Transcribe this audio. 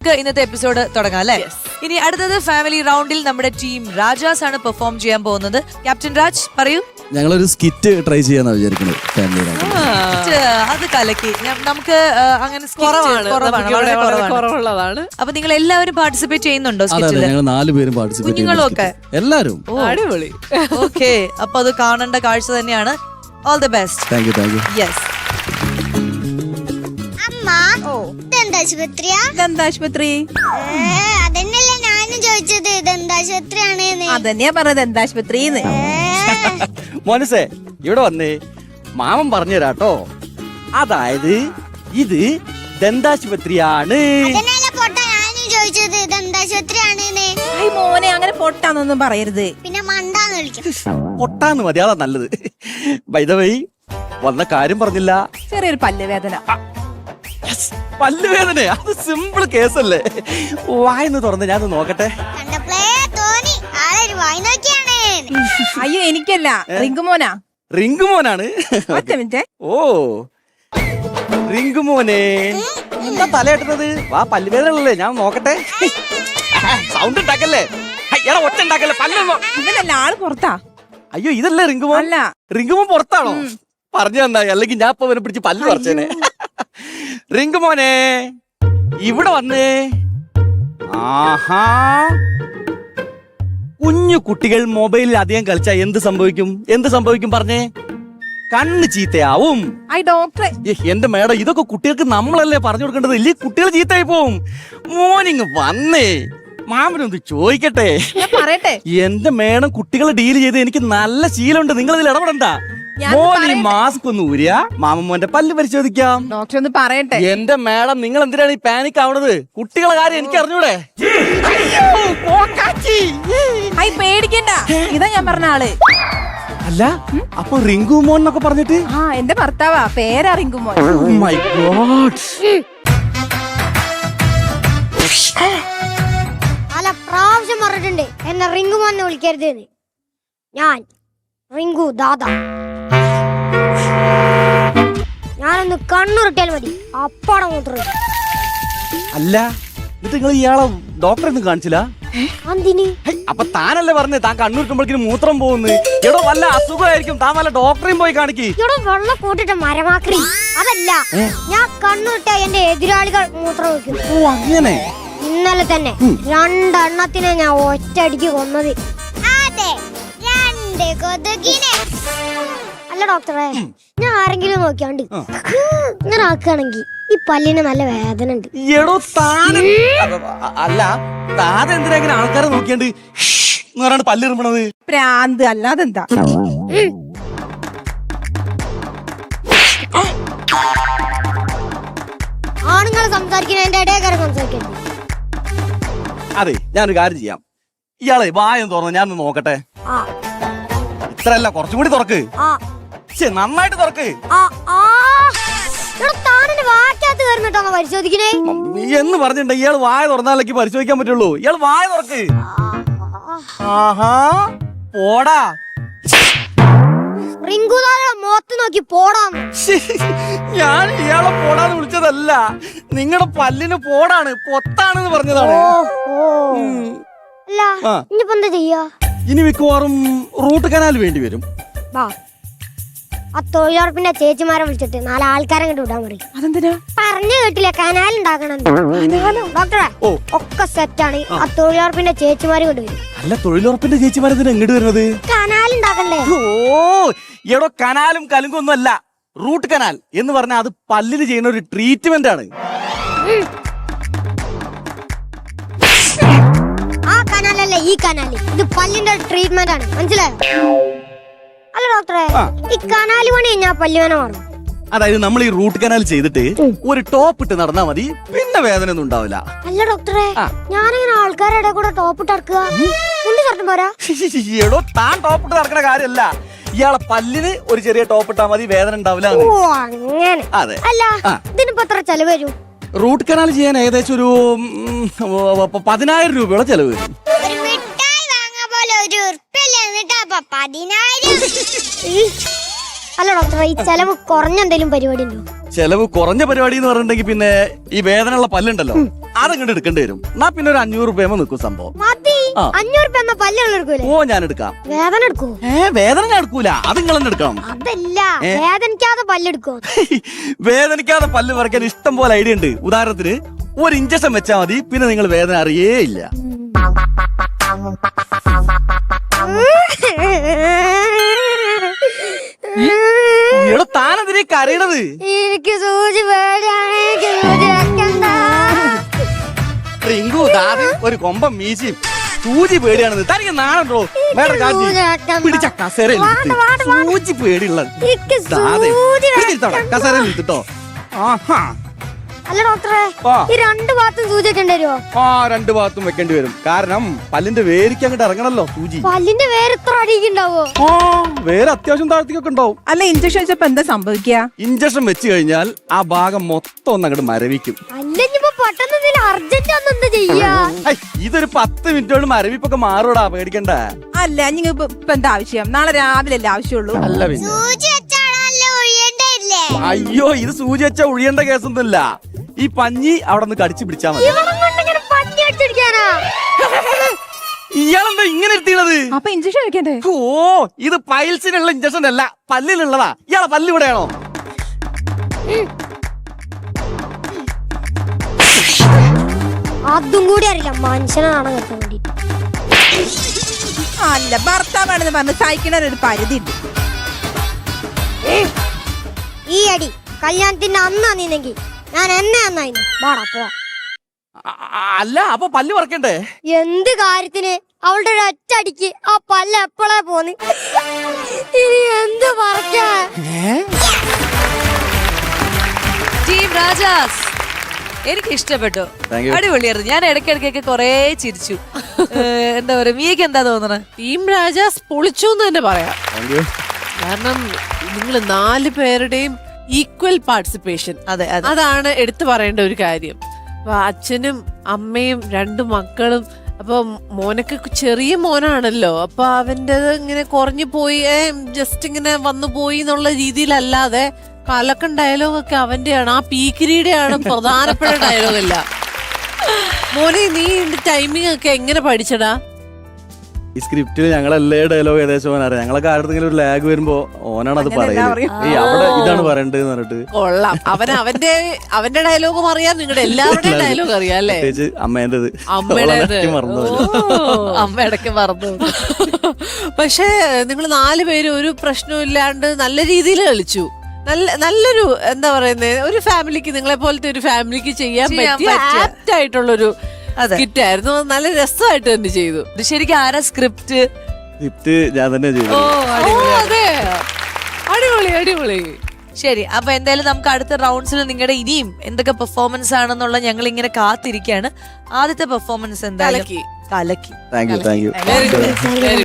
ഇന്നത്തെ എപ്പിസോഡ് തുടങ്ങാം അല്ലേ? ഇനി അടുത്തത് ഫാമിലി റൗണ്ടിൽ നമ്മുടെ ടീം രാജാസ് ആണ് പെർഫോം ചെയ്യാൻ പോകുന്നത്. ക്യാപ്റ്റൻ രാജ് പറയൂ. ഞങ്ങളൊരു സ്കിറ്റ് ട്രൈ ചെയ്യാന്നാ വിചാരിക്കുന്നത് ഫാമിലി റൗണ്ടിൽ. അത് കലക്കി. നമുക്ക് അങ്ങനെ കുറവുള്ളതാണ്. അപ്പൊ നിങ്ങൾ എല്ലാവരും പാർട്ടിസിപ്പേറ്റ് ചെയ്യുന്നുണ്ടോ സ്കിറ്റിൽ? ഞങ്ങൾ 4 പേരും പാർട്ടിസിപ്പേറ്റ് ചെയ്യുന്നു. കുഞ്ഞുങ്ങളൊക്കെ എല്ലാരും. അടിപൊളി. ഓക്കെ, അപ്പൊ അത് കാണേണ്ട കാഴ്ച തന്നെയാണ്. All the best. Thank you. Yes. ദന്താശുപത്രി അതന്നെയല്ലേ ഞാനും ചോദിച്ചത്. ദന്താശുപത്രിയാണ്. അതന്നെയാ പറഞ്ഞത്, ദന്താശുപത്രിന്ന്. മോനസേ ഇവിടെ വന്നേ, മാമൻ പറഞ്ഞു തരാട്ടോ. അതായത് ഇത് ദന്താശുപത്രിയാണ്. അതന്നെയല്ലേ പൊട്ട ഞാനും ചോദിച്ചത്. ദന്താശുപത്രിയാണ്. മോനെ അങ്ങനെ പൊട്ടാന്നൊന്നും പറയരുത്. പിന്നെ മണ്ടാന്ന് വിളിക്കും. പൊട്ടാന്ന് മതി, അതാ നല്ലത്. ബൈ ദ വേ വന്ന കാര്യം പറഞ്ഞില്ല. ചെറിയൊരു പല്ല് വേദന. പല്ലുവേദന അത് സിമ്പിൾ കേസല്ലേ. വായന്ന് തുറന്ന് ഞാൻ നോക്കട്ടെ. കണ്ടപ്പോഴേ തോന്നി ആളൊരു വായി നോക്കിയാണ്. അയ്യോ എനിക്കല്ല, റിങ്കുമോനാ. റിങ്കുമോനാണ്. ഒറ്റ മിനിറ്റ്. ഓ റിങ്കുമോനെ, എന്താ തലയിട്ടുന്നത്? വാ, പല്ലുവേദനല്ലേ, ഞാൻ നോക്കട്ടെ. സൗണ്ട് ഉണ്ടാക്കല്ലേ, എടാ ഒറ്റ ഉണ്ടാക്കല്ലേ. പല്ലൊന്നോ ഇവനല്ല, ആള് പുറത്താ. അയ്യോ ഇതല്ലേ റിങ്കുമോൻ? അല്ല, റിങ്കുമോൻ പുറത്താണോ? പറഞ്ഞു തന്നാ, അല്ലെങ്കിൽ ഞാൻ ഇപ്പൊ അവനെ പിടിച്ച് പല്ല് പറിച്ചേനെ. റിങ്കുമോനെ ഇവിടെ വന്നേ. ആഹാ, കുഞ്ഞു കുട്ടികൾ മൊബൈലിൽ അധികം കളിച്ചാ എന്ത് സംഭവിക്കും പറഞ്ഞേ? കണ്ണ് ചീത്തയാവും. ഡോക്ടറെ. എന്റെ മേഡം, ഇതൊക്കെ കുട്ടികൾക്ക് നമ്മളല്ലേ പറഞ്ഞു കൊടുക്കേണ്ടത്, ഇല്ലേ കുട്ടികൾ ചീത്തയായി പോവും. മോർണിംഗ് വന്നേ, മാമനൊന്ന് ചോദിക്കട്ടെ. പറയട്ടെ. എന്റെ മേഡം, കുട്ടികളെ ഡീൽ ചെയ്ത് എനിക്ക് നല്ല ശീലമുണ്ട്, നിങ്ങൾ ഇതിൽ ഇടപെടണ്ട. മോനി മാസ്ക് ഒന്ന് ഊരിയാ മാമൻ മോന്റെ പല്ല് പരിശോധിക്കാം. ഡോക്ടർ ഒന്ന് പറയട്ടെ. എന്റെ മേഡം, നിങ്ങൾ എന്തിനാണ് ഈ പാനിക് ആവണത്? കുട്ടികളെ കാര്യം എനിക്ക് അറിഞ്ഞൂടെ? പേടിക്കണ്ട, ഇതാ ഞാൻ പറഞ്ഞ ആള്. അല്ല, അപ്പൊ റിങ്കുമോൻ എന്നൊക്കെ പറഞ്ഞിട്ട്? എന്റെ ഭർത്താവാ, പേരാ റിങ്കുമോൻ. My God. പല പ്രാവശ്യം പറഞ്ഞിട്ടുണ്ട് എന്നെ റിങ്കുമോന്ന് വിളിക്കരുത്. ഞാൻ റിങ്കു ദാദ. ഞാനൊന്ന് കണ്ണുരുട്ടിയാൽ മതി, അപ്പാടെ മൂത്രം. അല്ല, ഇത് നിങ്ങൾ ഇയാളെ ഡോക്ടറെ ഒന്നും കാണിച്ചില്ല? എന്തിന്? അപ്പൊ താനല്ലേ പറഞ്ഞേ താൻ കണ്ണൂരിക്കുമ്പോഴേക്കും മൂത്രം പോകുന്നു? എടോ വല്ല അസുഖമായിരിക്കും, താൻ വല്ല ഡോക്ടറെയും പോയി കാണിക്ക്. ഇവിടെ വെള്ളം കൂട്ടിട്ട് മരമാക്രി. അതല്ല, ഞാൻ കണ്ണുരുട്ട എന്റെ എതിരാളികൾ മൂത്രം വയ്ക്കും. ഓ അങ്ങനെ. ഇന്നലെ തന്നെ 2 എണ്ണത്തിനെ ഞാൻ ഒറ്റയടിക്ക് കൊന്നത്. അതെ, 2 കൊതുകിനെ. അല്ല ഡോക്ടറെ, ഞാൻ ആരെങ്കിലും നോക്കിയാണ്ട് ഇങ്ങനെ ആക്കുകയാണെങ്കിൽ ഈ പല്ലിന് നല്ല വേദന ഉണ്ട്. എടോ താന് അല്ല, താൻ എന്തിനാ ഇങ്ങനെ ആൾക്കാരെ നോക്കിയാണ്ട് എന്ന് പറഞ്ഞാണ് പല്ലിറുമ്പണത്? പ്രാന്ത് അല്ലാതെന്താ. ആണുങ്ങൾ സംസാരിക്കുന്ന എന്റെ ഇടയക്കാരെ സംസാരിക്കരുത്. അതെ, ഞാനൊരു കാര്യം ചെയ്യാം. ഇയാളെ വായൊന്ന് തുറന്ന് ഞാൻ നോക്കട്ടെ. ആ ഇത്രല്ല, കുറച്ചും കൂടി തുറക്ക്. ആ നന്നായിട്ട് തുറക്ക്. വാക്കകത്ത് കയറുന്നിട്ടാണോ പരിശോധിക്കണേ എന്ന് പറഞ്ഞിട്ടുണ്ട്. ഇയാൾ വായ തുറന്നാലേക്ക് പരിശോധിക്കാൻ പറ്റുള്ളൂ. ഇയാൾ വായ തുറക്ക്. ആഹാ, പോടാ. റിങ്കുദാരുടെ മുഖത്ത് നോക്കി പോടാന്ന്. ഞാൻ ഇയാളെ പോടാന്ന് വിളിച്ചതല്ല, നിങ്ങളുടെ പല്ലിന് പോടാണ്, പൊത്താണെന്ന് പറഞ്ഞതാണ്. അല്ല, ഇനിയിപ്പോ എന്താ ചെയ്യാ? ഇനി മിക്കവാറും റൂട്ട് കനാൽ വേണ്ടി വരും. ആ തൊഴിലുറപ്പിന്റെ ചേച്ചിമാരെ വിളിച്ചിട്ട് 4 ആൾക്കാരെ കണ്ടു വിടാൻ പറയും. അതെന്തിനാ? പറഞ്ഞു കേട്ടില്ല, കനാൽ ഉണ്ടാക്കണം. ഡോക്ടറെ ഒക്കെ സെറ്റാണ്. ആ തൊഴിലുറപ്പിന്റെ ചേച്ചിമാര് കൊണ്ടുവരും. അല്ല, തൊഴിലുറപ്പിന്റെ ചേച്ചിമാരെന്തിനാ എങ്ങോട്ട് വരുന്നത്? കനാൽ ഉണ്ടാക്കണ്ടേ? ഓ എടോ, കനാലും കലുങ്കൊന്നും അല്ല. റൂട്ട് കനാൽ എന്ന് പറഞ്ഞാൽ അത് പല്ലിന് ചെയ്യുന്ന ഒരു ട്രീറ്റ്മെന്റ് ആണ്. ആ കനാലല്ല ഈ കനാല്, ഇത് പല്ലിന്റെ ട്രീറ്റ്മെന്റ് ആണ്, മനസ്സിലായോ? അല്ല ഡോക്ടറെ, ഈ കനാല് പണി കഴിഞ്ഞാ പല്ലുവേന മാറും? അതായത് നമ്മൾ ഈ റൂട്ട് കനാൽ ചെയ്തിട്ട് ഒരു ടോപ്പ് ഇട്ട് നടന്നാ മതി, പിന്നെ വേദന ഒന്നും ഉണ്ടാവില്ല. അല്ല ഡോക്ടറെ, ഞാനിങ്ങനെ ആൾക്കാരുടെ കൂടെ ടോപ്പ് ഇട്ട് നടക്കുക, എന്ത് ഷർട്ടും പോരാ? എടോ, താൻ ടോപ്പ് ഇട്ട് നടക്കുന്ന കാര്യമല്ല, ഇയാളെ പല്ലിന് ഒരു ചെറിയ ടോപ്പ് ഇട്ടാ മതി, വേദന ഉണ്ടാവില്ല. ഓ അങ്ങനെ. അതെ. അല്ല, ഇതിനിപ്പോ എത്ര ചെലവ് വരും? റൂട്ട് കനാൽ ചെയ്യാൻ ഏകദേശം ഒരു 10,000 രൂപയോളം ചെലവ് വരും. ഒരു മിഠായി വാങ്ങാൻ പോലെ ഒരു ഉറുപ്പില്ലേ, എന്നിട്ടാ 10,000. അല്ല ഡോക്ടറെ, ഈ ചെലവ് കുറഞ്ഞ എന്തെങ്കിലും പരിപാടി ഉണ്ടോ? ചെലവ് കുറഞ്ഞ പരിപാടി എന്ന് പറഞ്ഞിട്ടുണ്ടെങ്കിൽ പിന്നെ ഈ വേദനയുള്ള പല്ലുണ്ടല്ലോ, അതങ്ങോട്ട് എടുക്കേണ്ടി വരും. എന്നാ പിന്നെ ഒരു 500 രൂപ നിൽക്കും സംഭവം. മതി. ആ. 500 രൂപ എന്ന പല്ലുകൾ എടുക്കൂലേ? ഓ ഞാൻ എടുക്കാം. വേദന എടുക്കൂ? വേദന ഞാൻ എടുക്കൂല, അത് നിങ്ങൾ തന്നെ എടുക്കണം. അതല്ല, വേദനിക്കാതെ പല്ലെടുക്കോ? വേദനിക്കാതെ പല്ല് പറിക്കാൻ ഇഷ്ടം പോലെ ഐഡിയ ഉണ്ട്. ഉദാഹരണത്തിന് ഒരു ഇഞ്ചക്ഷൻ വെച്ചാൽ മതി, പിന്നെ നിങ്ങൾ വേദന അറിയേ ഇല്ല. ഇവിടെ താനെതിരെ കരയണത്? എനിക്ക് സൂചി പേടിയാണ്, എനിക്ക് സൂചി വെക്കണ്ട. റിങ്കു ദാദി ഒരു കൊമ്പം മീശയും സൂചി പേടിയാണെന്ന് തനിക്ക് നാണോ? വേറെ കാര്യം പിടിച്ച കസേരയിൽ സൂചി പേടിയുള്ള എനിക്ക് സൂചി വെക്കണം. കസേരയിൽ ഇരുത്തിട്ടോ. ആഹാ. അല്ല ഡോക്ടറെ, ആ. ഈ 2 ഭാഗത്തും സൂചി വെക്കേണ്ടി വരുമോ? ആ 2 ഭാഗത്തും വെക്കേണ്ടി വരും. കാരണം പല്ലിന്റെ വേരിക്ക് അങ്ങോട്ട് ഇറങ്ങണല്ലോ സൂചി. പല്ലിന്റെ വേര് ഇത്ര അടിക്കുണ്ടാവോ? ആ വേറെ അത്യാവശ്യം താഴ്ത്തിക്കൊക്കെ ഉണ്ടാവും. അല്ല ഇഞ്ചക്ഷൻ വെച്ചപ്പോ എന്താ സംഭവിക്കുക? ഇഞ്ചക്ഷൻ വെച്ച് കഴിഞ്ഞാൽ ആ ഭാഗം മൊത്തം ഒന്ന് അങ്ങോട്ട് മരവിക്കും. അല്ലെങ്കിപ്പോ പെട്ടെന്ന് അർജന്റ് ഒന്ന് എന്താ ചെയ്യാ? ഐ, ഇതൊരു 10 മിനിറ്റ് കൊണ്ട് മരവിപ്പൊക്കെ മാറൂടാ, പേടിക്കണ്ട. അല്ല നിങ്ങൾക്ക് ഇപ്പൊ എന്താ ആവശ്യം? നാളെ രാവിലെ അല്ലേ ആവശ്യമുള്ളൂ? അല്ല പിന്നെ സൂചി വെച്ചാണല്ലോ ഒഴിയണ്ടല്ലേ? അയ്യോ ഇത് സൂചി വെച്ചാ ഒഴിയേണ്ട കേസൊന്നുമില്ല. ഈ പഞ്ഞി അവിടെ നിന്ന് കടിച്ചു പിടിച്ചാ മതി. ഇവളം കൊണ്ടിങ്ങനെ പഞ്ഞി അടിച്ചടിക്കാനാ? ഇയാളെന്താ ഇങ്ങനെ എത്തിയത്? അപ്പൊ ഇഞ്ചക്ഷൻ വെക്കണ്ടേ? ഓ ഇത് പൈൽസിനുള്ള ഇഞ്ചക്ഷൻ അല്ല, പല്ലിനുള്ളതാ. ഇയാളെ പല്ല് ഇവിടെയാണോ? അതും കൂടി അറിയില്ല, മനുഷ്യനാണ് കേട്ടാൻ വേണ്ടി. അല്ല ഭർത്താവാണെന്ന് പറഞ്ഞ് സഹിക്കണ ഒരു പരിധി ഉണ്ട്. ഈ അടി കല്യാണത്തിന്റെ അന്നാ നീന്നെങ്കിൽ ഞാൻ എന്നെ അന്നായിരുന്നു. വാടാ പോ. അല്ല അപ്പൊ പല്ല് പറിക്കണ്ടേ? എന്ത് കാര്യത്തിന്? അവളുടെ ഒരു ഒറ്റടിക്ക് ആ പല്ല് എപ്പോഴാ പോന്ന്? ഇനി എന്ത് പറയാൻ? ടീം രാജാസ് എനിക്ക് ഇഷ്ടപ്പെട്ടു. Thank you. അടിപൊളിയായിരുന്നു. ഞാൻ ഇടയ്ക്കിടയ്ക്കൊക്കെ കൊറേ ചിരിച്ചു. എന്താ പറയാ, മിയക്ക് എന്താ തോന്നണേ? ടീം രാജാസ് പൊളിച്ചു എന്ന് തന്നെ പറയാം. കാരണം നിങ്ങൾ 4 പേരുടെയും ഈക്വൽ പാർട്ടിസിപ്പേഷൻ, അതെ അതെ. അതാണ് എടുത്തു പറയേണ്ട ഒരു കാര്യം. അപ്പൊ അച്ഛനും അമ്മയും 2 മക്കളും, അപ്പൊ മോനൊക്കെ ചെറിയ മോനാണല്ലോ, അപ്പൊ അവന്റെ ഇങ്ങനെ കുറഞ്ഞു പോയി, ജസ്റ്റ് ഇങ്ങനെ വന്നു പോയി എന്നുള്ള രീതിയിലല്ലാതെ കലക്കൻ ഡയലോഗൊക്കെ അവന്റെയാണ്. ആ പീക്കിരിയുടെയാണ് പ്രധാനപ്പെട്ട ഡയലോഗല്ല. മോനെ നീ ടൈമിംഗ് ഒക്കെ എങ്ങനെ പഠിച്ചടാ? ഈ സ്ക്രിപ്റ്റിൽ ഞങ്ങൾ എല്ലാ ഡയലോഗ് ഏകദേശം ഓൻ അറിയാം. ഞങ്ങളൊക്കെ ആരുടെങ്കിലും ഒരു ലാഗ് വരുമ്പോ ഓനാണ് അത് പറയുന്നത്. ഏയ് അവിടെ ഇതാണ് പറയണ്ടതെന്ന് പറഞ്ഞിട്ട്. കൊള്ളാം. അവന്റെ ഡയലോഗും അറിയാം, നിങ്ങളുടെ എല്ലാവരുടെയും ഡയലോഗ് അറിയാം അല്ലേ? പ്രത്യേകിച്ച് അമ്മേന്റേത്. അമ്മയുടേത്. മറന്നു. അമ്മ ഇടയ്ക്ക് മറന്നു. പക്ഷേ നിങ്ങൾ 4 പേര് ഒരു പ്രശ്നവും ഇല്ലാണ്ട് നല്ല രീതിയിൽ കളിച്ചു. നല്ലൊരു എന്താ പറയുന്നത്, ഒരു ഫാമിലിക്ക്, നിങ്ങളെ പോലത്തെ ഒരു ഫാമിലിക്ക് ചെയ്യാൻ പറ്റിയ ആപ്റ്റ് ആയിട്ടുള്ളൊരു സ്കിറ്റ് ആയിരുന്നു. നല്ല രസമായിട്ട് തന്നെ ചെയ്തു. ഇത് ശരിക്കും ആരാ സ്ക്രിപ്റ്റ്? സ്ക്രിപ്റ്റ് ഞാൻ തന്നെ ചെയ്തു. അതെ, അടിപൊളി അടിപൊളി. ശരി, അപ്പൊ എന്തായാലും നമുക്ക് അടുത്ത റൗണ്ട്സിൽ നിങ്ങളുടെ ഇനിയും എന്തൊക്കെ പെർഫോമൻസ് ആണെന്നുള്ള ഞങ്ങൾ ഇങ്ങനെ കാത്തിരിക്കുകയാണ്. ആദ്യത്തെ പെർഫോമൻസ് എന്തായാലും കലക്കി. Thank you. Very good.